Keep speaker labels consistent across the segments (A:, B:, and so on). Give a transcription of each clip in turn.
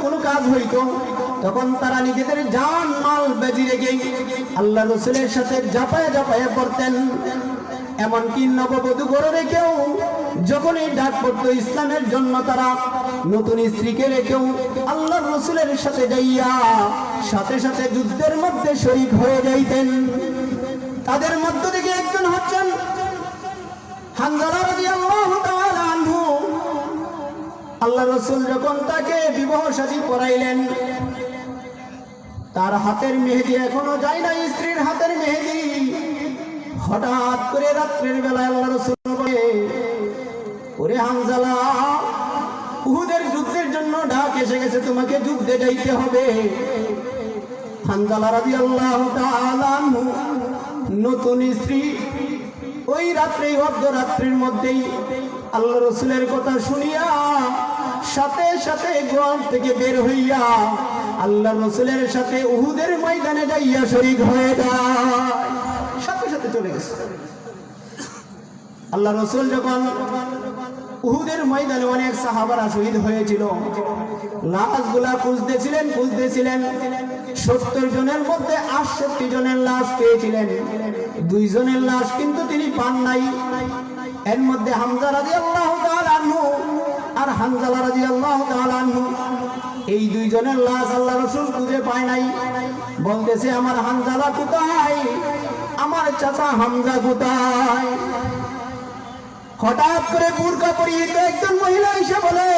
A: কোনো কাজ হইতো তখন তারা নিজেদের জান মাল বেঁধে রেখে আল্লাহ রাসূলের সাথে ঝাঁপায়া ঝাঁপায়া পড়তেন। এমনকি নববধূ ঘরে রেখেও যখনই ডাক পড়তো ইসলামের জন্য তারা নতুন স্ত্রীকে রেখেও আল্লাহ রাসূলের সাথে যাইয়া সাথে সাথে যুদ্ধের মধ্যে শরীক হয়ে যাইতেন। তাদের মধ্য থেকে একজন হচ্ছেন হানজালা রাদিয়াল্লাহু তাআলা আনহু। আল্লাহ রাসূল যখন তাকে বিবাহ শাদী পড়াইলেন, তার হাতের মেহেদি এখনো যায় না, স্ত্রীর হাতের মেহেদি। হঠাৎ করে রাত্রের বেলায় আল্লাহ রাসূল বলে, ওরে হানজালা, উহুদের যুদ্ধের জন্য ডাক এসে গেছে, তোমাকে যুদ্ধে যাইতে হবে। হানজালা রাদিয়াল্লাহু তাআলা আনহু নতুন স্ত্রী ওই রাত্রেই অর্ধরাত্রির মধ্যেই আল্লাহ রাসূলের কথা শুনিয়া সাথে সাথে গোয়াল থেকে বের হইয়া আল্লাহ রাসূলের সাথে উহুদের ময়দানে যাইয়া শরীক হয়ে যায়। সাথে সাথে চলে গেছে। আল্লাহ রাসূল যখন উহুদের ময়দানে অনেক সাহাবারা শহীদ হয়েছিল, লাশগুলা খুঁজতেছিলেন 70 জনের মধ্যে 68 জনের লাশ পেয়েছিলেন, 2 জনের লাশ কিন্তু তিনি পান নাই। এর মধ্যে হামজা রাদিয়াল্লাহু তাআলা আনহু আর হানজালা রাদিয়াল্লাহু তাআলা আনহু, এই 2 জনের লাশ আল্লাহ রাসূল খুঁজে পায় নাই। বলতেছে, আমার হানজালা কোথায়, আমার চাচা হামজা কোথায়? হঠাৎ করে বুরকা পরিয়ে একজন মহিলা এসে বলে,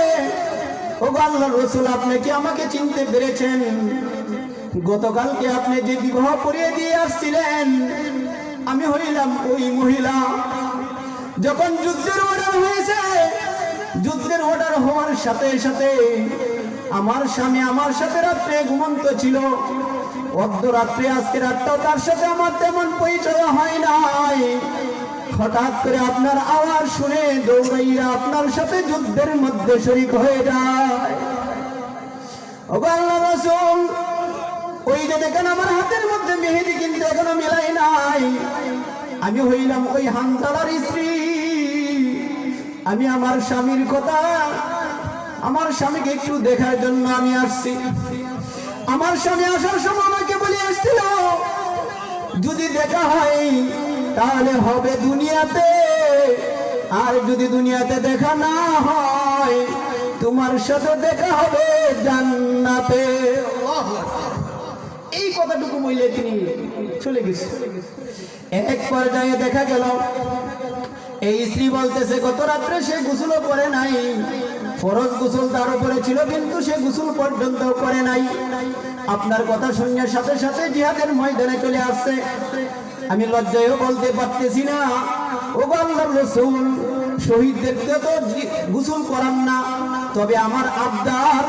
A: ও আল্লাহর রাসূল, আপনি কি আমাকে চিনতে পেরেছেন? গতকালকে আপনি যে বিবাহ পরিয়ে দিয়ে আসছিলেন, আমি হইলাম ওই মহিলা। যখন যুদ্ধের অর্ডার হয়েছে, যুদ্ধের অর্ডার হওয়ার সাথে সাথে আমার স্বামী আমার সাথে রাত্রে ঘুমন্ত ছিল। অর্ধরাত্রে আজকে রাতটাও তার সাথে আমার তেমন পরিচয় হয় নাই। হঠাৎ করে আপনার আওয়াজ শুনে দৌড়াইয়া আপনার সাথে যুদ্ধের মধ্যে শরীক হয়ে যায়। ও আল্লাহর রাসূল, ওই যে দেখেন আমার হাতের মধ্যে মেহেদি কিন্তু এখনো মিলাই নাই, আমি হইলাম ওই হানজালার স্ত্রী। আমি আমার স্বামীর কথা, আমার স্বামীকে একটু দেখার জন্য আমি আসছি। আমার স্বামী আসার সময় আমাকে বলে আসছিল, যদি দেখা হয় তাহলে হবে দুনিয়াতে, আর যদি দুনিয়াতে দেখা না হয় তোমার সাথে দেখা হবে জান্নাতে। এই কথাটুকু বলে তিনি চলে গেছে। এক পর্যায়ে দেখা গেল এই স্ত্রী বলতেছে, গত রাত্রে সে গোসলও করে নাই, ফরজ গোসল তার উপরে ছিল কিন্তু সে গোসল পর্যন্ত করে নাই। আপনার কথা শুনে সাথে সাথে জিহাদের ময়দানে চলে আসছে। আমি লজ্জায়ও বলতে পারতেছি না, ও আল্লাহর রাসূল, শহীদদেরকে তো গোসল করান না, তবে আমার আবদার,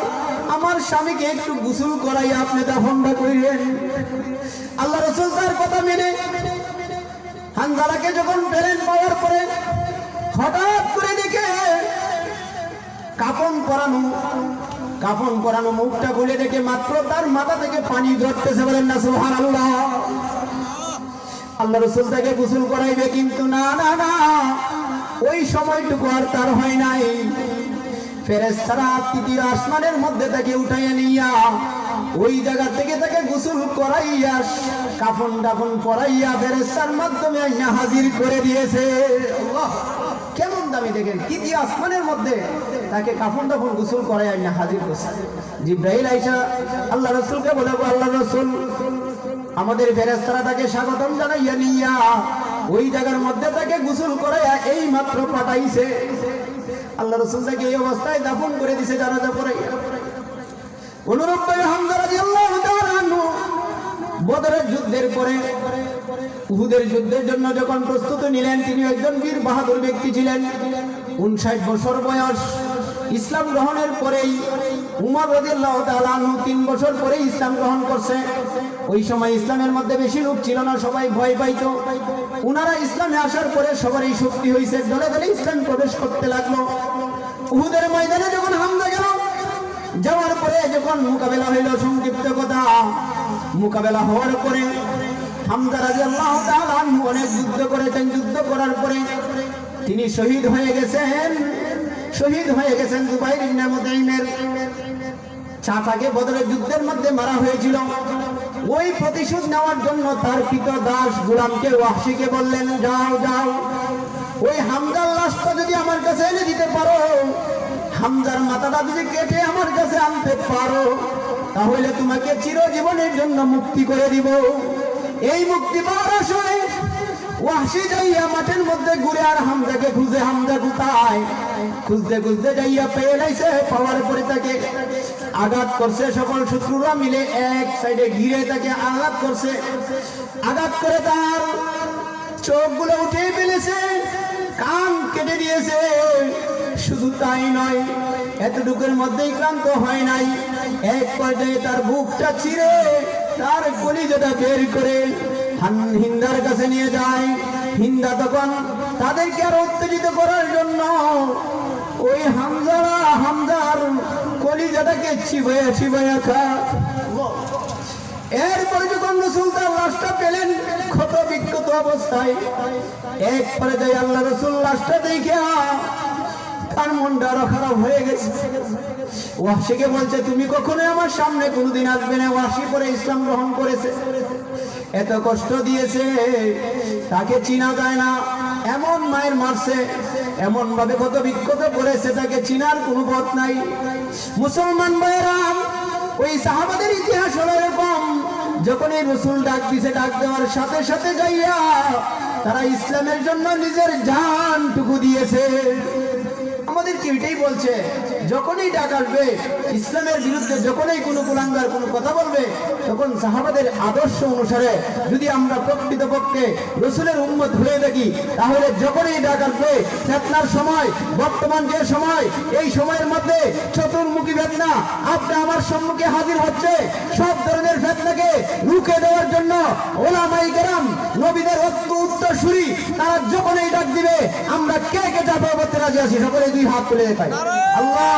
A: আমার স্বামীকে একটু গোসল করাই আপনি দাফনটা করিলেন। আল্লাহ রাসূল তার কথা মেনে হানজালাকে যখন পেলেন, পাওয়ার পরে হঠাৎ করে দেখে কাফন পরানো, মুখটা খুলে দেখে মাত্র তার মাথা থেকে পানি ঝরতেছে। বলেন না সুবহানাল্লাহ। আল্লাহ রাসূল তাকে গোসল করাইবে, কিন্তু না, ওই সময়টুকু আর তার হয় নাই। ফেরেশতারা তৃতীয় আসমানের মধ্যে তাকে উঠাইয়া নিয়া ওই জায়গা থেকে তাকে গোসল করাইয়া কাফন দাফন পরাইয়া ফেরেশতার মাধ্যমে আইনা হাজির করে দিয়েছে। আল্লাহ, কেমন দামি দেখেন, তৃতীয় আসমানের মধ্যে তাকে কাফন দাফন গোসল করাই আইনা হাজির করছে। জিবরাইল আইসা আল্লাহ রাসূলকে বলে, আল্লাহ রাসূল, আমাদের ফেরেশতারা তাকে স্বাগতম জানাইয়া নিয়া ওই জায়গার মধ্যে তাকে গোসল করাইয়া এই মাত্র পাঠাইছে। আল্লাহ রাসূল তাকে এই অবস্থায় দাফন করে দিয়েছে জানাজা পড়াইয়া। অনুরূপভাবে হামজা রাদিয়াল্লাহু তাআলা আনহু বদরের যুদ্ধের পরে উহুদের যুদ্ধের জন্য যখন প্রস্তুতি নিলেন, তিনি একজন বীর বাহাদুর ব্যক্তি ছিলেন। 59 বছর বয়স। ইসলাম গ্রহণের পরেই উমর রাদিয়াল্লাহু তাআলা আনহু 3 বছর পরে ইসলাম গ্রহণ করছে। ওই সময় ইসলামের মধ্যে বেশি লোক ছিল না, সবাই ভয় পাইতো। উনারা ইসলামে আসার পরে সবারই শক্তি হয়েছে, দলে দলে ইসলাম প্রবেশ করতে লাগলো। উহুদের ময়দানে যখন হামজা গেল, যাওয়ার পরে যখন মোকাবেলা হইল, সংক্ষিপ্ত কথা, মোকাবেলা হওয়ার পরে হামজা রাদিয়াল্লাহু তাআলা আনহু অনেক যুদ্ধ করেছেন। যুদ্ধ করার পরে তিনি শহীদ হয়ে গেছেন। জুবাইর ইবনে মুতাইমের চাচাকে বদরের যুদ্ধের মধ্যে মারা হয়েছিল। ওই প্রতিশোধ নেওয়ার জন্য তার দাস গোলামকে ওয়াহশীকে বললেন, যাও যাও, ওই হামজার লাশটা যদি আমার কাছে এনে দিতে পারো, হামজার মাথাটা যদি কেটে আমার কাছে আনতে পারো, তাহলে তোমাকে চিরজীবনের জন্য মুক্তি করে দিব। এই মুক্তি পাওয়ার আশায় ওয়াহশী যাইয়া মাঠের মধ্যে ঘুরে আর হামজাকে খুঁজে, হামজা কোথায় খুঁজতে খুঁজতে যাইয়া পেয়ে লাইছে। পাওয়ার পরে তাকে আঘাত করছে, সকল শত্রুরা মিলে এক সাইডে ঘিরে তাকে আঘাত করছে। আঘাত করে তার চোখগুলো উঠে ফেলেছে, কান কেটে দিয়েছে। শুধু তাই নয়, এতটুকুর মধ্যেই ক্লান্ত হয় নাই, এক পর্যায়ে তার বুকটা ছিঁড়ে তার কলিজাটা বের করে হিন্দার কাছে নিয়ে যায়। হিন্দা তখন তাদেরকে আরো উত্তেজিত করার জন্য ওই হামজার কলিজাটাকে চিবাইয়া চিবাইয়া খায়। এরপরে যখন রাসূল তার লাশটা পেলেন ক্ষত বিক্ষত অবস্থায়, এক পর্যায়ে আল্লাহ রাসূল লাশটা দেখে তার মনটা আরো খারাপ হয়ে গেছে। ওয়াহশীকে বলছে, তুমি কখনোই আমার সামনে কোনোদিন আসবে না। ওয়াহশী পরে ইসলাম গ্রহণ করেছে, এত কষ্ট দিয়েছে, তাকে চিনা যায় না, এমন মায়ের মারছে, এমন ভাবে ক্ষত বিক্ষত করেছে, তাকে চিনার কোনো পথ নাই। মুসলমান ভাইরা, ওই সাহাবাদের ইতিহাস হলো এরকম, যখন এই রাসূল ডাক দিছে, ডাক দেওয়ার সাথে সাথে যাইয়া তারা ইসলামের জন্য নিজের জানটুকু দিয়েছে। আমাদের কি এটাই বলছে, যখনই ডাক আসবে ইসলামের বিরুদ্ধে, যখনই কোনো কুলাঙ্গার কোনো কথা বলবে, তখন সাহাবাদের আদর্শ অনুসারে যদি আমরা প্রকৃতপক্ষে রাসূলের উম্মত হয়ে থাকি, তাহলে যখনই ডাক আসবে ফিতনার সময়, বর্তমান যে সময়, এই সময়ের মধ্যে চতুর্মুখী ফিতনা আপনি আমার সম্মুখে হাজির হচ্ছে, সব ধরনের ফিতনাকে রুখে দেওয়ার জন্য ওলামায়ে কেরাম, নবীদের উত্তরসূরি, তারা যখনই ডাক দিবে আমরা কে কে তা করতে রাজি আছি? সকলে দুই হাত তুলে দেখাই। আল্লাহ